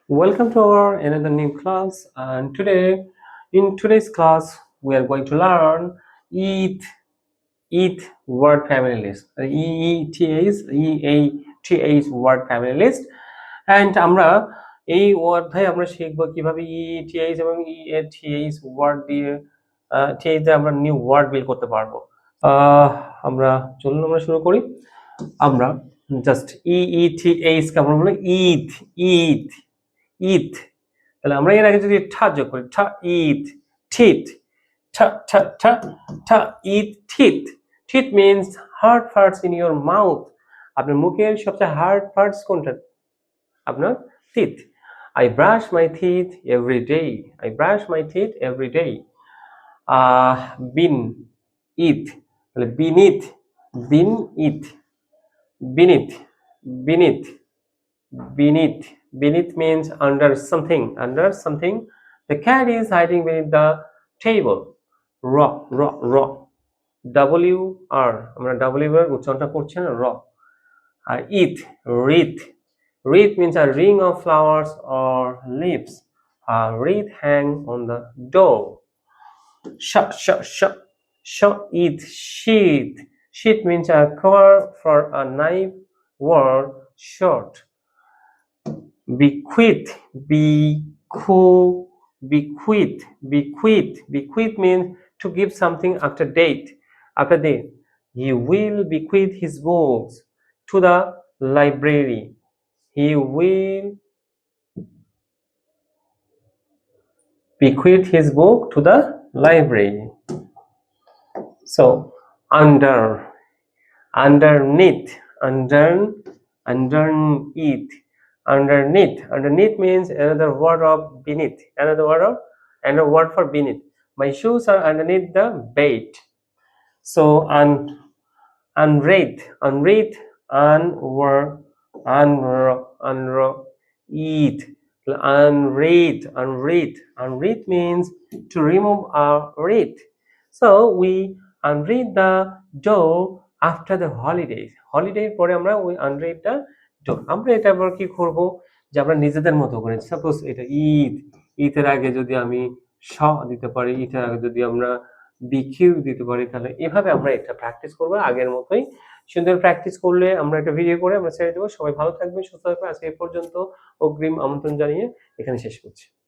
Welcome to our another new class, and in today's class we are going to learn EAT word family list. EATH word family list, and আমরা এই অধ্যায়ে আমরা শিখব কিভাবে EATH এবং EATH word দিয়ে TH দিয়ে আমরা নিউ ওয়ার্ড বিল্ড করতে পারবো। আমরা শুরু করি। আমরা জাস্ট EETH কে আমরা বলি ইথ। তাহলে আমরা এর আগে যদি ঠা যোগ করি, ঠা ইথ, ঠিত, ঠা ঠা ঠা ঠা ইথ, teeth. Teeth means hard parts in your mouth. আপনার মুখের সবচেয়ে হার্ড পার্টস কোনটা? আপনার teeth. I brush my teeth every day. I brush my teeth every day. Beneath, তাহলে beneath, beneath, beneath, beneath. Beneath means under something. The cat is hiding beneath the table. Raw. WR, আমরা W এর উচ্চারণটা করছি না, র। আর wreath means a ring of flowers or leaves. A wreath hang on the door. Sheath means a cover for a knife or short. Bequeath means to give something after date. He will bequeath his books to the library. He will bequeath his book to the library. So underneath means another word for beneath. My shoes are underneath the bed. So unwreath means to remove a wreath. So we unwreath the door after the holidays. Holiday পরে আমরা we unwreath the door. আমরা এটা আবার কি করব যে আমরা নিজেদের মতো করে, সাপোজ এটা ঈদের আগে যদি আমি স দিতে পারি, ঈদের আগে যদি আমরা বিকিউ দিতে পারি, তাহলে এভাবে আমরা এটা প্র্যাকটিস করব আগের মতোই। সুন্দর প্র্যাকটিস করলে আমরা একটা ভিডিও করে আমরা ছেড়ে দেবো। সবাই ভালো থাকবেন, সুস্থ থাকবেন। আজকে এই পর্যন্ত অগ্রিম আমন্ত্রণ জানিয়ে এখানে শেষ করছি।